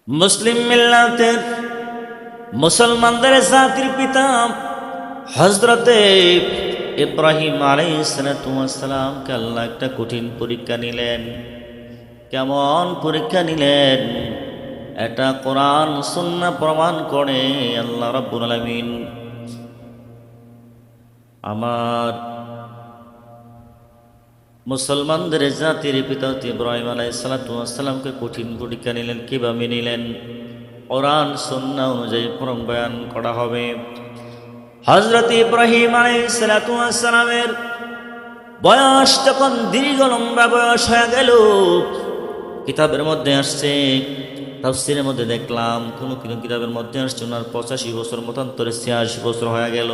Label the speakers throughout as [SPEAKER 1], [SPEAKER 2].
[SPEAKER 1] মুসলিম মিল্লাতের মুসলমানদের জাতির পিতা হযরতে ইব্রাহিম আলাইহিস সালামকে আল্লাহ একটা কঠিন পরীক্ষা নিলেন। কেমন পরীক্ষা নিলেন? এটা কোরআন সুন্নাহ প্রমাণ করে। আল্লাহ রাব্বুল আলামিন আমার মুসলমানদের জাতির পিতা ইব্রাহিম আলাইহিস সালামকে কঠিন পরীক্ষা নিলেন। কিভাবে নিলেন? কোরআন সুন্নাহ অনুযায়ী প্রমাণ বয়ান করা হবে। হযরত ইব্রাহিম আলাইহিস সালামের বয়স যখন দীর্ঘ লম্বা বয়স হয়ে গেল, কিতাবের মধ্যে আসছে, তাফসীরের মধ্যে দেখলাম কোন কোন কিতাবের মধ্যে আসছে ওনার 85 বছর, মতান্তরে 86 বছর হয়ে গেল।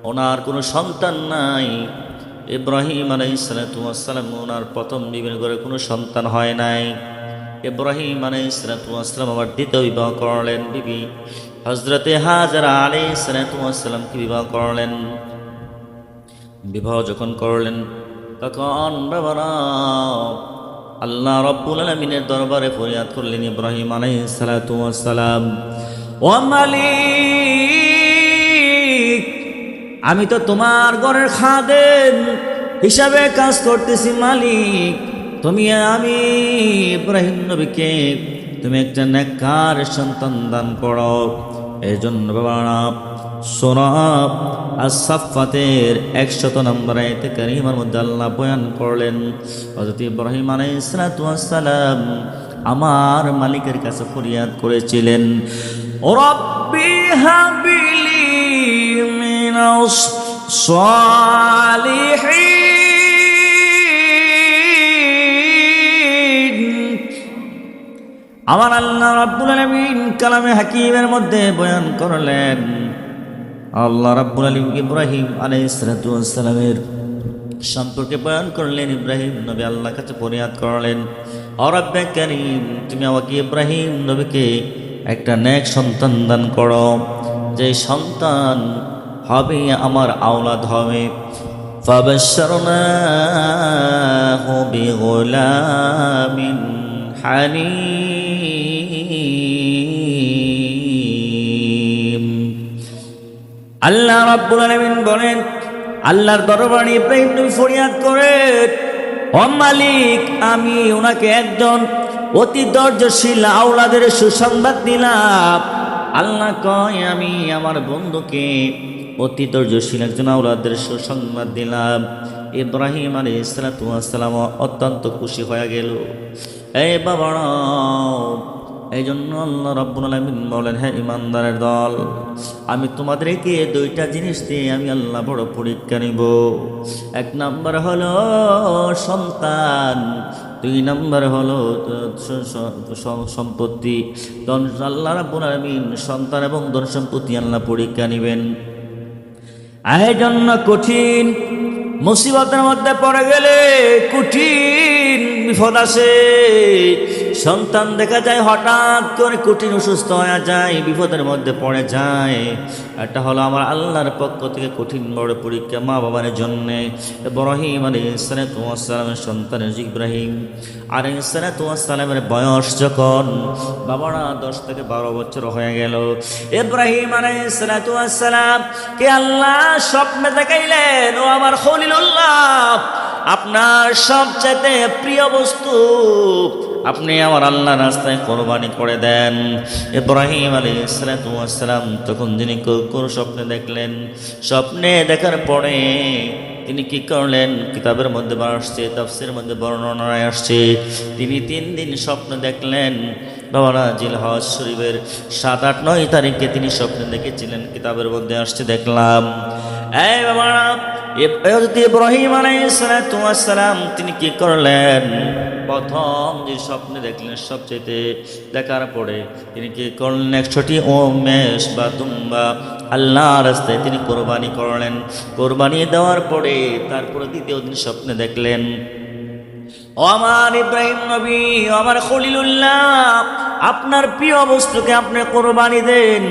[SPEAKER 1] ওনার কোনো সন্তান নাই। ইব্রাহিম আলাইহিস সালাম ওনার প্রথম বিবির ঘরে কোনো সন্তান হয় নাই। ইব্রাহিম আলাইহিস সালাম আবার দ্বিতীয় বিবাহ করলেন। বিবি হযরতে হাজরা আলাইহিস সালামকে বিবাহ করলেন। বিবাহ যখন করলেন তখন বাবারা আল্লাহ রাব্বুল আলামিনের দরবারে ফরিয়াদ করলেন, ইব্রাহিম আলাইহিস সালাম, ও মালিক, আমি তো তোমার ঘরের খাদেম হিসাবে কাজ করতেছি। মালিক, আমি ইব্রাহিম নবীকে তুমি একটা নেককার সন্তান দান করো। এই জন্য বাবা সূরা আস-সাফফাতের 100 নম্বর আয়াতে কারীমার মধ্যে আল্লাহ বয়ান করলেন, হযরত ইব্রাহিম আলাইহিস সালাম আমার মালিকের কাছে ফরিয়াদ করেছিলেন, রব্বি হাবিলি মিনাস সালিহিন। আমার আল্লাহ রাব্বুল আলামিন কালামে হাকিমের মধ্যে বয়ান করলেন, আল্লাহ রাব্বুল আলামিন ইব্রাহিম আলাইহিস সালামের সম্পর্কে বয়ান করলেন। ইব্রাহিম নবী আল্লাহর কাছে ফরিয়াদ করলেন, ও রব্বে কারীম, তুমি আমাকে ইব্রাহিম নবীকে একটা নেক সন্তান দান করো, যে সন্তান হবে আমার আওলাদ হবে। ফাবাশশারনাহু বিগুলামিন হালিম। আল্লাহ রাব্বুল আলামিন বলেন, আল্লাহর দরবারে ইব্রাহিম নবী ফরিয়াদ করে, ও মালিক, আমি ওনাকে একজন অতি ধৈর্যশীল আওলাদের সুসংবাদ দিলাম। আল্লাহ কয়, আমি আমার বন্ধুকে অতি ধৈর্যশীল একজন আওলাদের সুসংবাদ দিলাম। ইব্রাহিম আলাইহিস সালাম অত্যন্ত খুশি হয়ে গেল। এই বাবারা, এই জন্য আল্লাহ রাব্বুল আলামিন বলেন, হ্যাঁ ইমানদারের দল, আমি তোমাদেরকে দুইটা জিনিস দিয়ে আমি আল্লাহ বড় পরীক্ষা নিব। এক নাম্বার হলো সন্তান, দুই নাম্বার হলো সম্পত্তি। আল্লাহ রাব্বুল আলামিন সন্তান এবং ধন সম্পত্তি আল্লাহ পরীক্ষা নিবেন। এই জন্য কঠিন মুসিবতের মধ্যে পড়ে গেলে কঠিন বিপদ আসে। সন্তান দেখা যায় হঠাৎ করে কঠিন অসুস্থ হয়ে যায়, বিপদের মধ্যে পড়ে যায়। এটা হলো আমার আল্লাহর পক্ষ থেকে কঠিন বড় পরীক্ষা মা বাবার জন্য। ইব্রাহিম আলাইহিস সালামের সন্তানের ইব্রাহিম আলাইহিস সালামের বয়স যখন বাবারা 10 থেকে 12 বছর হয়ে গেল, ইব্রাহিম আলাইহিস সালাম কে আল্লাহ স্বপ্নে দেখাইলেন, ও আমার খলিলুল্লাহ, আপনার সবচেয়ে প্রিয় বস্তু আপনি আমার আল্লাহর রাস্তায় কোরবানি করে দেন। ইব্রাহিম আলাইহিস সালাম তখন যিনি স্বপ্নে দেখলেন, স্বপ্নে দেখার পরে তিনি কি করলেন? কিতাবের মধ্যে আসছে, তাফসীরের মধ্যে বর্ণনায় আসছে, তিনি 3 দিন স্বপ্ন দেখলেন। বাবারা জিলহজ শরীফের 7, 8, 9 তারিখে তিনি স্বপ্নে দেখেছিলেন, কিতাবের মধ্যে আসছে দেখলাম। এই বাবারা, ইব্রাহিম আলাইহিস সালাম তিনি কি করলেন? প্রথম যে স্বপ্নে দেখলেন, সবচেয়ে দেখার পরে তিনি কি করলেন? 100টি মেষ বা দুম্বা আল্লাহর রাস্তায় তিনি কোরবানি করলেন। কোরবানি দেওয়ার পরে তারপরে দ্বিতীয় দিন স্বপ্নে দেখলেন, ও আমার ইব্রাহিম নবী, ও আমার খলিলুল্লাহ, আপনার প্রিয় বস্তুকে আপনি কোরবানি দেন।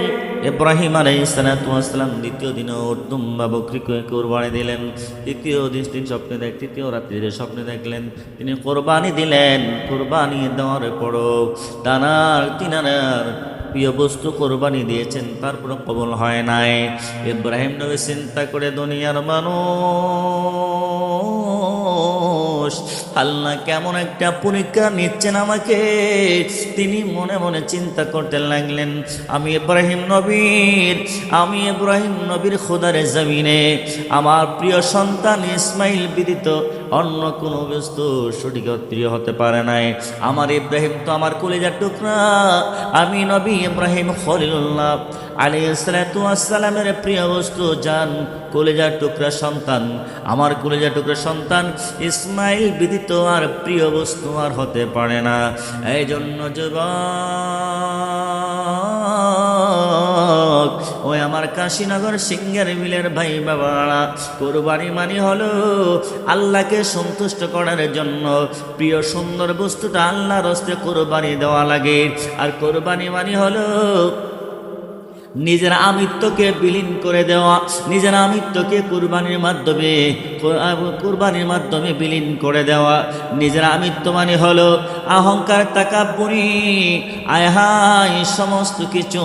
[SPEAKER 1] ইব্রাহিম আলাইহিস সালাতু ওয়াস সালাম দ্বিতীয় দিনে দুম্বা বকরিকে কুরবানি দিলেন। তৃতীয় দিন স্বপ্নে তৃতীয় রাত্রিতে স্বপ্নে দেখলেন তিনি কোরবানি দিলেন। কোরবানি দেওয়ার পরও তিনার প্রিয় বস্তু কোরবানি দিয়েছেন, তারপরে কবুল হয় নাই। ইব্রাহিম নবী চিন্তা করে দুনিয়ার মানুষ আল্লাহ কেমন একটা পরীক্ষা নিচ্ছেন আমাকে। তিনি মনে মনে চিন্তা করতে লাগলেন, আমি ইব্রাহিম নবীর খোদার জমিনে আমার প্রিয় সন্তান ইসমাইল ব্যতীত অন্য কোনো বস্তু সঠিক প্রিয় হতে পারে নাই। আমার ইব্রাহিম তো আমার কলিজার টুকরা। আমি নবী ইব্রাহিম খলিলুল্লাহ আলাইহিস সালাতু ওয়াস সালামের প্রিয় বস্তু জান কলিজার টুকরা সন্তান, আমার কলিজার টুকরা সন্তান ইসমাইল ব্যতীত আর প্রিয় বস্তু আর হতে পারে না। এই জন্য যুবক, ওই আমার কাশীনগর সিঙ্গার মিলের ভাই বাবারা, কোরবানি মানে হলো আল্লাহকে সন্তুষ্ট করার জন্য প্রিয় সুন্দর বস্তুটা আল্লাহর হস্তে কোরবানি দেওয়া লাগে। আর কোরবানি মানে হলো নিজের আমিত্বকে বিলীন করে দেওয়া, নিজের আমিত্বকে কুরবানির মাধ্যমে বিলীন করে দেওয়া। নিজের আমিত্ব মানে হলো অহংকার, তাকাব্বুরি, আয়হাই সমস্ত কিছু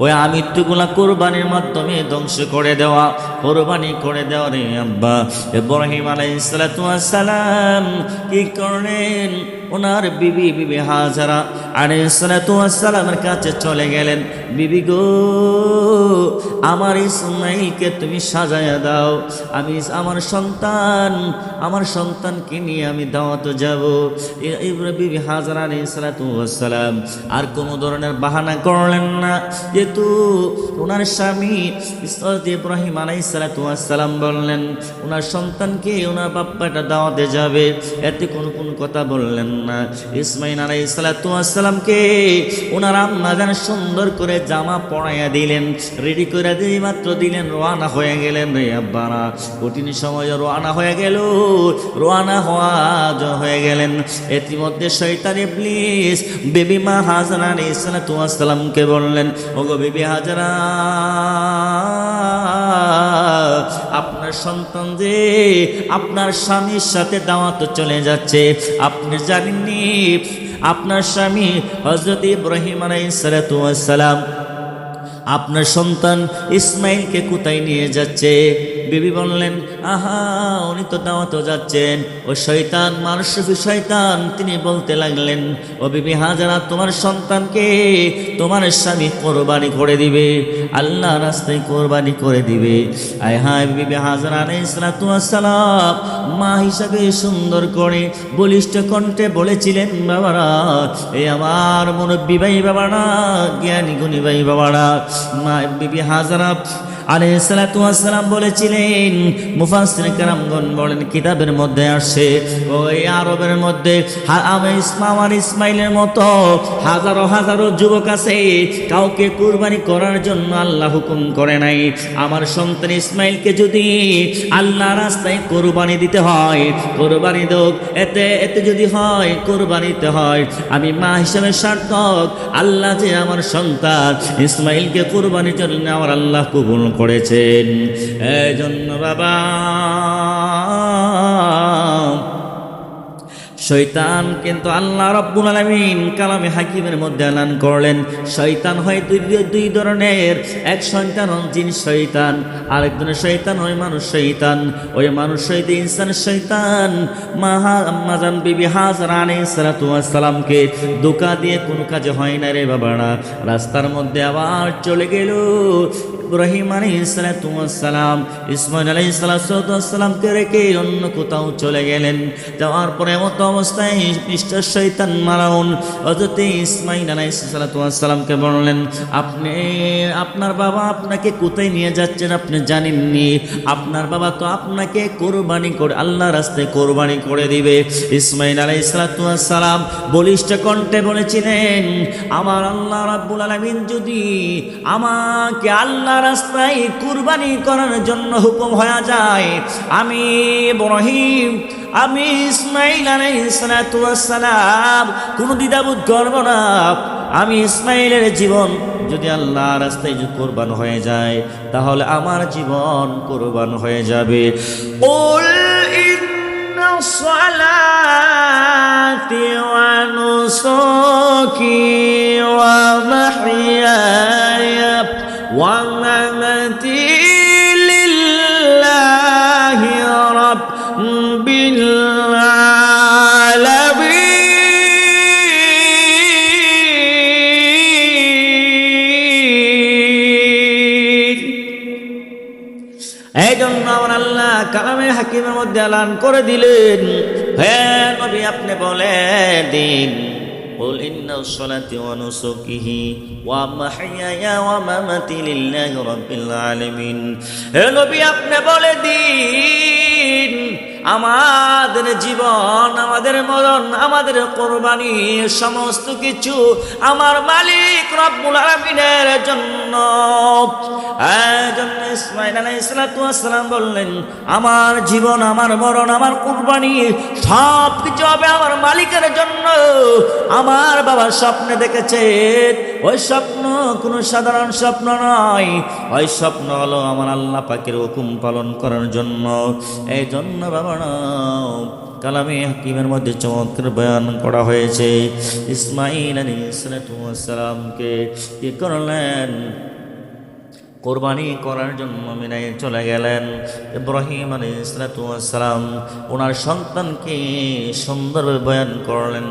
[SPEAKER 1] ওই আমিত্বগুলা কুরবানির মাধ্যমে ধ্বংস করে দেওয়া, কোরবানি করে দেওয়া রে আব্বা। ইব্রাহিম আলাইহিস সালাতু ওয়াস সালাম কি করলেন? ওনার বিবি হাজারা আলাইহিস সালাতু ওয়াস সালামের কাছে চলে গেলেন। বিবি গো, আমার ইসমাইলকে তুমি সাজায়া দাও, আমি আমার সন্তানকে নিয়ে আমি দাওয়াতে যাব। বিবি হাজারা আলাইহিস সালাতু ওয়াস সালাম আর কোনো ধরনের বাহানা করলেন না, যেহেতু ওনার স্বামী ইব্রাহিম আলাইহিস সালাতু ওয়াস সালাম বললেন ওনার সন্তানকে ওনার বাপ্পাটা দাওয়াতে যাবে, এতে কোনো কথা বললেন না। ইসমাইল আলাইহিস সালাতু ওয়াস সালামকে ওনার আম্মা জান সুন্দর করে জামা পরাইয়া দিলেন, রেডি করে দিয়ে মাত্র দিলেন, রওনা হয়ে গেলেন রে আব্বারা। কঠিন সময় রওনা হয়ে গেলেন। ইতিমধ্যে শয়তান ইবলিস বিবি মা হাজারা আলাইহিস সালাতু ওয়াস সালামকে বললেন, ওগো বিবি হাজারা, আপনার সন্তান যে আপনার স্বামীর সাথে দাওয়াত চলে যাচ্ছে, আপনি জানেননি আপনার স্বামী হযরত ইব্রাহিম আলাইহিস সালাতু ওয়াস সালাম আপনার সন্তান ইসমাইলকে কোথায় নিয়ে যাচ্ছে? বিবি বললেন, আহা, উনি তো দাওয়াতে যাচ্ছেন। ও শয়তান, মানুষরূপী শয়তান, তিনি বলতে লাগলেন, ও বিবি হাজারা, তোমার সন্তানকে তোমার স্বামী কোরবানি করে দিবে, আল্লাহ রাস্তায় কোরবানি করে দিবে। আয় হায়, বিবি হাজারা আলাইহিস সালাতু ওয়াস সালাম মা হিসাবে সুন্দর করে বলিষ্ঠ কণ্ঠে বলেছিলেন, বাবারা, এই আমার মুরব্বী ভাই বাবারা, জ্ঞানী গুণী ভাই বাবারা, মা বিবি হাজারা আলাইহিস সালাতু ওয়াস সালাম বলেছিলেন, মুফাসসির কেরামগণ বলেন, কিতাবের মধ্যে আসে ওই আরবের মধ্যে আমার ইসমাইলের মতো হাজারো হাজারো যুবক আছে, কাউকে কুরবানি করার জন্য আল্লাহ হুকুম করে নাই। আমার সন্তান ইসমাইলকে যদি আল্লাহ রাস্তায় কোরবানি দিতে হয়, কোরবানি হোক, এতে যদি হয় কোরবানিতে হয়, আমি মা হিসাবে সার্থক। আল্লাহ যে আমার সন্তান ইসমাইলকে কোরবানির জন্য আমার আল্লাহ কবুল করেছেন। এই জন্য বাবা, শয়তান কিন্তু আল্লাহ রাব্বুল আলামিন কালামে হাকিমের মধ্যে এলান করলেন, শয়তান হয় দুই ধরনের। এক শয়তান জিন শয়তান, আরেক ধরনের শয়তান হয় মানুষ শয়তান। ওই মানুষ শয়তান, ইনসান শয়তান আম্মাজান বিবি হাজারা আলাইহিস সালাতু ওয়াস সালামকে ধোঁকা দিয়ে কোনো কাজে হয় না রে বাবারা। রাস্তার মধ্যে আবার চলে গেল ইব্রাহিম আলাইহিস সালাতু ওয়াস সালাম ইসমাইল আলাইহিস সালাতু ওয়াস সালামকে রেখে অন্য কোথাও চলে গেলেন। যাওয়ার পরে মতো অবস্থায় মিস্টার শয়তান মারাউন হযরত ইসমাইল আলাইহিস সালাতু ওয়াস সালামকে বললেন, আপনার বাবা আপনাকে কোথায় নিয়ে যাচ্ছেন আপনি জানেননি? আপনার বাবা তো আপনাকে কোরবানি করে আল্লাহর রাস্তায় কোরবানি করে দিবে। ইসমাইল আলাইহিস সালাতু ওয়াস সালাম বলিষ্ঠ কণ্ঠে বলেছিলেন, আমার আল্লাহ রাব্বুল আলামিন যদি আমাকে আল্লাহ রাস্তায় কুরবানি করার জন্য হুকুম হয়ে যায়, আমি ইসমাইল আলাইহিস সালাতু ওয়াস সালাম কোনো দ্বিধাবোধ করব না। আমি ইসমাইলের জীবন যদি আল্লাহর রাস্তায় যদি কোরবান হয়ে যায় তাহলে আমার জীবন কোরবান হয়ে যাবে। কুল ইন্না সালাতি ওয়া নুসুকি ওয়া মাহইয়ায়া ওয়া মামাতি লিল্লাহি রাব্বিল এই জন্য আমার আল্লাহ কালামে হাকিমের মধ্যে এলান করে দিলেন, হে নবী আপনি বলে দিন, কুল ইন্না সালাতি ওয়া নুসুকি ওয়া মাহইয়ায়া ওয়া মামাতি লিল্লাহি রাব্বিল আলামিন। হে নবী আপনি বলে দিন, আমাদের জীবন, আমাদের মরণ, আমাদের কোরবানি সমস্ত কিছু আমার মালিক রব্বুল আলামিনের জন্য। ইসমাঈল আলাইহিস সালাতু ওয়াস সালাম বললেন, আমার জীবন, আমার মরণ, আমার কোরবানি সব কিছু হবে আমার মালিকের জন্য। আমার বাবা স্বপ্নে দেখেছেন, ওই স্বপ্ন কোনো সাধারণ স্বপ্ন নয়, ওই স্বপ্ন হলো আমার আল্লাহ পাকের হুকুম পালন করার জন্য। এই জন্য বাবা কালামে হাকিমের মধ্যে চমৎকার বয়ান করা হয়েছে। ইসমাঈল আলাইহিস সালামকে কি করলেন? কোরবানি করার জন্য মিনায় চলে গেলেন। ইব্রাহিম আলাইহিস সালাম ওনার সন্তানকে সুন্দরভাবে বয়ান করলেন।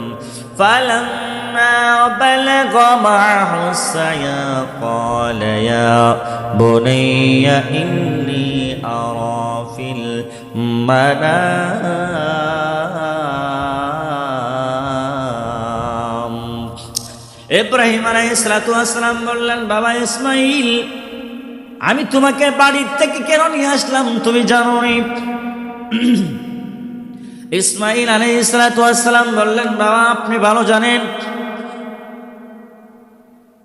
[SPEAKER 1] ফালাম্মা বালাগা মা'হু সায়া ক্বালা ইয়া বুনাইয়া ইন্নী আরা ফিল মানাম। ইব্রাহিম আলাইহিস সালাম বললেন, বাবা ইসমাঈল, আমি তোমাকে বাড়ির থেকে কেন নিয়ে আসলাম তুমি জানো নি? ইসমাঈল আলাইহিস সালাম বললেন, বাবা আপনি ভালো জানেন,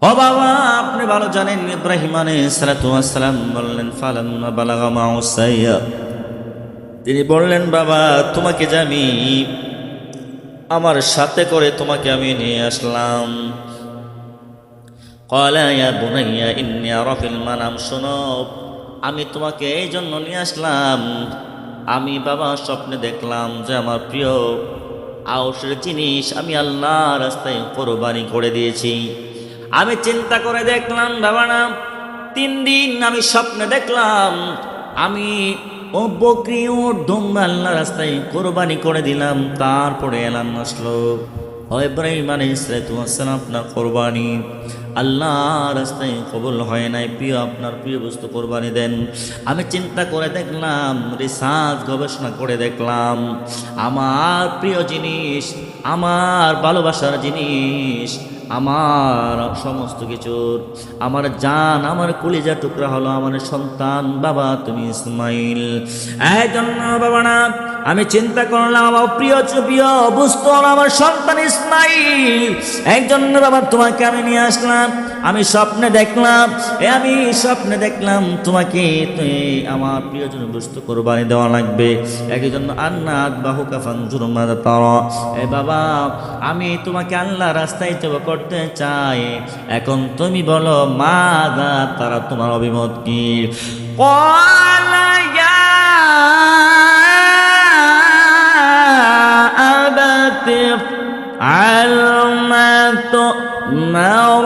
[SPEAKER 1] ও বাবা আপনি ভালো জানেন। ইব্রাহিম আলাইহিস সালাম বললেন, ফালাম্মা বালাগা মা'হু সাইয়া, তিনি বললেন, বাবা তোমাকে যে আমি আমার সাথে করে তোমাকে আমি নিয়ে আসলাম। ক্বালা ইয়া বুনাইয়া ইন্নী আরা ফিল মানাম, শোনো আমি তোমাকে এই জন্য নিয়ে আসলাম, আমি বাবা স্বপ্নে দেখলাম যে আমার প্রিয় আউশের জিনিস আমি আল্লাহর রাস্তায় কোরবানি করে দিয়েছি। আমি চিন্তা করে দেখলাম বাবা না, 3 দিন আমি স্বপ্নে দেখলাম আমি ও বকরি উট দুম্বা আল্লাহর রাস্তায় কোরবানি করে দিলাম। তারপরে এলান আসলো, ও ইব্রাহিম আলাইহিস সালাম আপনার কোরবানি আল্লাহর রাস্তায় কবুল হয় নাই, প্রিয় আপনার প্রিয় বস্তু কোরবানি দেন। আমি চিন্তা করে দেখলাম, রিসার্চ গবেষণা করে দেখলাম, আমার প্রিয় জিনিস, আমার ভালোবাসার জিনিস, আমার সমস্ত কিছুর, আমার জান, আমার কলিজা টুকরা হলো আমার সন্তান বাবা তুমি ইসমাঈল। এই জন্য বাবা না আমি চিন্তা করলাম আমার প্রিয় বস্তু হলো আমার সন্তান ইসমাঈল। এই জন্য বাবা তোমাকে আমি নিয়ে আসলাম। আমি স্বপ্নে দেখলাম, আমি স্বপ্নে দেখলাম তোমাকে আমার প্রিয়জন বস্তু কোরবানি দেওয়া লাগবে। একই জন্য আন্নাত বাহু কাফান জুরমাদা তারা, এ বাবা আমি তোমাকে আল্লাহ রাস্তায় তওবা করতে চাই, এখন তুমি বলো মাযা তারা, তোমার অভিমত কি? ক্বালা ইয়া আবাতি আল মা তু'মার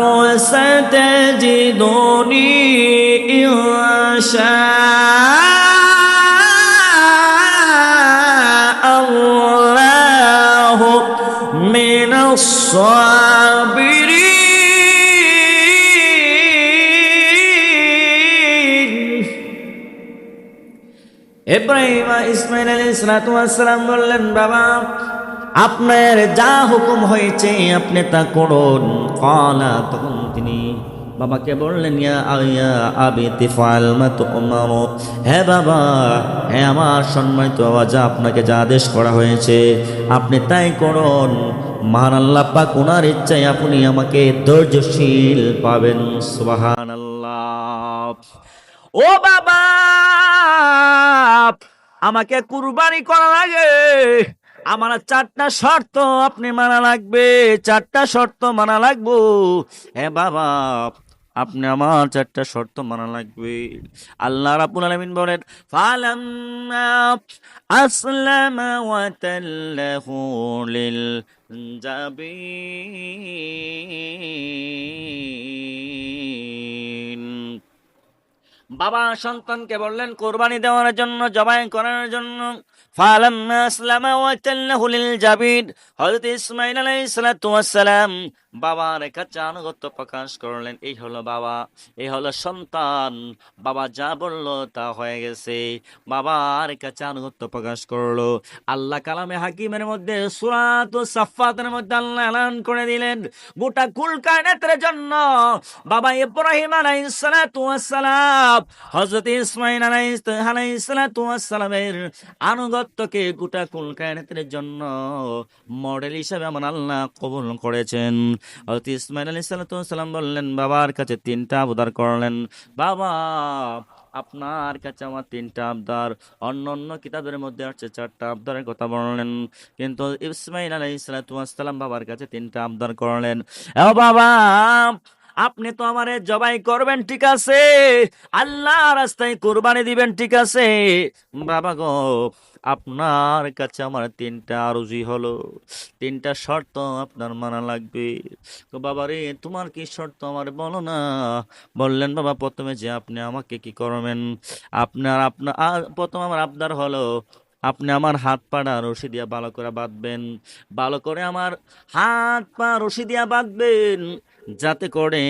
[SPEAKER 1] সাতাজিদুনি ইনশা আল্লাহু মিনাস সাবিরিন। ইব্রাহিম ইসমাঈল আলাইহিস সালাম বললেন, বাবা আপনার যা হুকুম হয়েছে আপনি তা করুন। ক্বালা, তখন তিনি বাবাকে বললেন, ইয়া আবি তিফআল মা তু'মার, হে বাবা, হে আমার সম্মানিত বাবা, যা আপনাকে যা আদেশ করা হয়েছে আপনি তাই করুন। মহান আল্লাহ পাক ওনার ইচ্ছায় আপনি আমাকে ধৈর্যশীল পাবেন। সুবহানাল্লাহ। ও বাবা আমাকে কুরবানি করার আগে আমার 4টা শর্ত আপনি মানা লাগবে, 4টা শর্ত মানা লাগবো। হ্যাঁ বাবা আপনি আমার চারটা শর্ত মানা লাগবে। আল্লাহ রাব্বুল আলামিন বলেন, ফালাম্মা আসলামা ওয়া তাল্লাহু লিল জাবিন। বাবা সন্তানকে বললেন কোরবানি দেওয়ার জন্য, জবাই করার জন্য। ফালাম্মা আসলামা ওয়া তাল্লাহু লিল জাবিন, হযরত ইসমাঈল আলাইহিস সালাতু ওয়াস সালাম বাবার কাছে আনুগত্য প্রকাশ করলেন। এই হলো বাবা, এই হলো সন্তান। বাবা যা বললো তা হয়ে গেছে। বাবার কাছে আনুগত্য প্রকাশ করলো। আল্লাহ কালামে হাকিমের মধ্যে সূরাতুস সাফফাতের মধ্যে আল্লাহ এলান করে দিলেন, গোটা কুল কায়নাতের জন্য বাবা ইব্রাহিম আলাইহিস সালাতু ওয়াস সালাম হযরত ইসমাঈল আলাইহিস সালাতু ওয়াস সালামের আনুগত্যকে গোটা কুল কায়নাতের জন্য মডেল হিসেবে আমার আল্লাহ কবুল করেছেন। হযরত ইসমাঈল আলাইহিস সালাতু ওয়াস সালাম বললেন, বাবার কাছে তিনটা আবদার করলেন। বাবা, আপনার কাছে আমার তিনটা আবদার। অন্য অন্য কিতাবের মধ্যে আছে চারটা আবদারের কথা বললেন, কিন্তু ইসমাঈল আলাইহিস সালাতু ওয়াস সালাম বাবার কাছে তিনটা আবদার করলেন। ও বাবা, আপনি তো আমারে জবাই করবেন, ঠিক আছে, আল্লাহ রাস্তায় কুরবানি দিবেন, ঠিক আছে, বাবা গো, আপনার কাছে আমার তিনটা আরজি হলো, তিনটা শর্ত আপনার মানা লাগবে। তো বাবা রে, তোমার কি শর্ত আমার বলো না। বললেন, বাবা প্রথমে যে আপনি আমাকে কি করবেন, প্রথম আমার আবদার হলো আপনি আমার হাত পাটা রশি দিয়া ভালো করে বাঁধবেন, ভালো করে আমার হাত পা রশি দিয়া বাঁধবেন, যাতে করে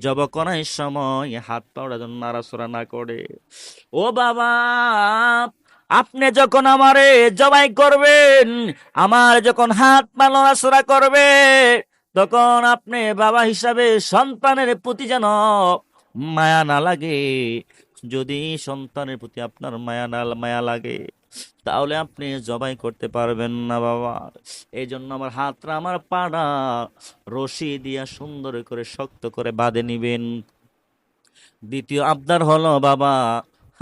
[SPEAKER 1] জব করার সময় হাত পা ওরা যেন নাড়াচড়া না করে। ও বাবা, আপনি যখন আমারে জবাই করবেন, আমার যখন হাত পা নড়াচড়া করবে, তখন আপনি বাবা হিসাবে সন্তানের প্রতি যেন মায়া না লাগে। যদি সন্তানের প্রতি আপনার মায়া লাগে, তাহলে আপনি জবাই করতে পারবেন না বাবা। এই জন্য আমার হাতটা আমার পাড়া রশি দিয়া সুন্দর করে শক্ত করে বাঁধে নিবেন। দ্বিতীয় আবদার হলো, বাবা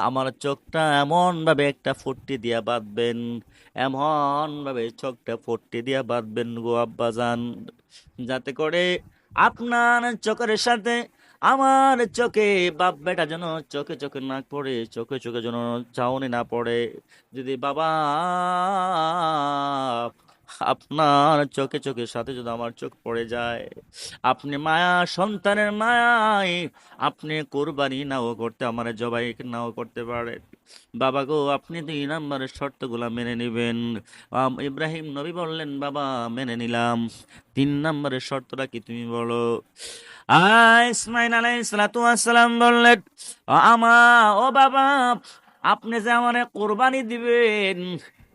[SPEAKER 1] আমার চোখটা এমন ভাবে একটা ফুট্টি দিয়া বাঁধবেন, এমন ভাবে চোখটা ফুট্টি দিয়া বাঁধবেন গো আব্বাজান, যাতে করে আপনার চোখের সাথে আমার চোখে বাপ বেটা যেন চোখে চোখে না পড়ে, চোখে চোখে যেন চাউনি না পড়ে। যদি বাবা আপনার চোখে চোখের সাথে যদি আমার চোখ পড়ে যায়, আপনি মায়া সন্তানের মায়ায় আপনি কোরবানি নাও করতে, আমার জবাই নাও করতে পারেন। বাবা গো, আপনি 2 নম্বরের শর্তগুলা মেনে নিবেন। ইব্রাহিম নবী বললেন, বাবা মেনে নিলাম। 3 নম্বরের শর্তটা কি তুমি বলো। ইসমাঈল আলাইহিস সালাতু ওয়াস সালাম বললেন, ও বাবা, আপনি যে আমারে কোরবানি দিবেন,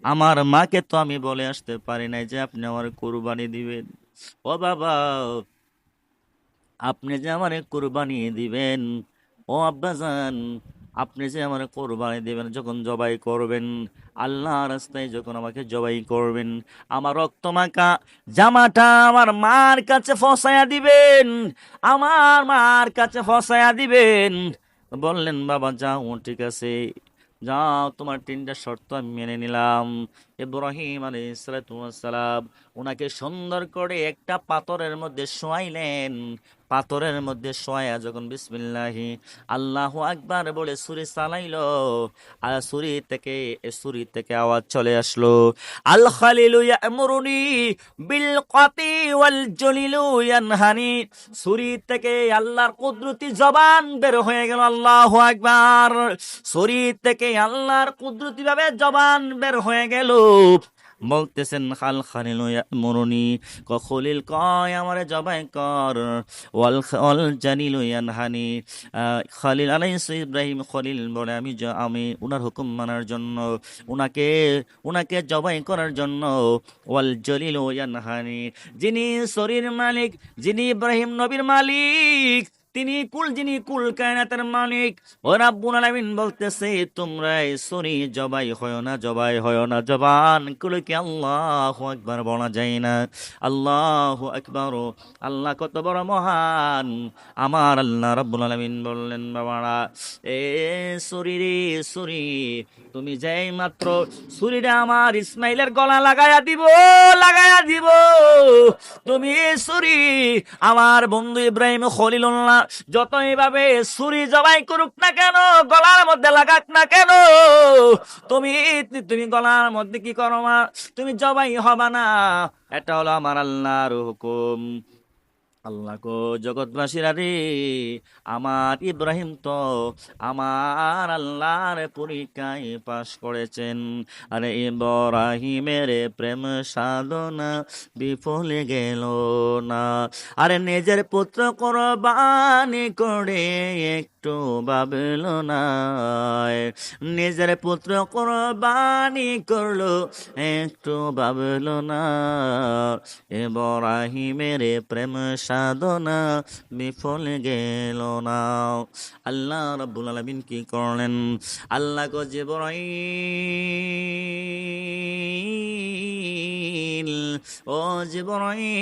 [SPEAKER 1] আমার মাকে তো আমি বলে আসতে পারি নাই যে আপনি আমার কোরবানি দিবেন। ও বাবা, আপনি যে আমারে কোরবানি দিবেন, ও আব্বাজান, আপনি যে আমার কোরবানি দিবেন, যখন জবাই করবেন, আল্লাহ রাস্তায় যখন আমাকে জবাই করবেন, আমার রক্ত মাখা জামাটা আমার মার কাছে ফসায়া দিবেন, আমার মার কাছে ফসায়া দিবেন। বললেন, বাবা যাও, ঠিক আছে, যাও, তোমার 3টা শর্ত আমি মেনে নিলাম। ইব্রাহিম আলাইহিস সালাতু ওয়াস সালাম ওনাকে সুন্দর করে একটা পাথরের মধ্যে শোয়াইলেন। পাথরের মধ্যে শোয়া যখন বিসমিল্লাহি আল্লাহু আকবার বলে ছুরি চালাইলো, আর ছুরি থেকে আওয়াজ চলে আসলো, আল খালিলু ইয়ামুরুনি বিল কাতি ওয়াল জলিলু ইয়ানহানি। ছুরি থেকে আল্লাহর কুদরতি জবান বের হয়ে গেল, আল্লাহু আকবার। ছুরি থেকে আল্লাহর কুদরতি ভাবে জবান বের হয়ে গেল। বলতেছেন, খাল খালিল মরুনি, খলিল কয় আমারে জবাই কর, ওয়াল জানিল ইয়ানহানি। খলিল আলাইহিস ইব্রাহিম খলিল বলে, আমি উনার হুকুম মানার জন্য, উনাকে জবাই করার জন্য, ওয়াল জলিল ইয়ানহানি, যিনি শরীর মালিক, যিনি ইব্রাহিম নবীর মালিক, যিনি কুল কায়নাতের মালিক, ও রাব্বুল আলামিন বলতেছে, তোমরা সরি জবাই হয় না, জবান কুল কি আল্লাহু আকবার বলা যায় না। আল্লাহু আকবার, আল্লাহ কত বড় মহান। আমার আল্লাহ রাব্বুল আলামিন বললেন, বাবারা, সরি রে সরি, তুমি যেই মাত্র ছুরিটা আমার ইসমাইলের গলা লাগায়া দিব, তুমি ছুরি আমার বন্ধু ইব্রাহিম খলিলুল্লাহ যত এইভাবে ছুরি জবাই করুক না কেন, গলার মধ্যে লাগাক না কেন, তুমি তুমি গলার মধ্যে কি করো মা, তুমি জবাই হবা না। এটা হলো আমার আল্লাহর হুকুম। আল্লাহ গো জগৎবাসীরা রে, আমার ইব্রাহিম তো আমার আল্লাহর পরীক্ষায় পাশ করেছেন। আরে ইব্রাহিমের প্রেম সাধনা বিফলে গেল না। আরে নিজের পুত্র কোরবানি করে একটু ভাবল না, নিজের পুত্র কোরবানি করলো একটু ভাবল না। ইব্রাহিমের প্রেম সাধনা বিফল গেল না। আল্লাহ রাব্বুল আলামিন কি করলেন? আল্লাহ গো জিবরাইল, ও জিবরাইল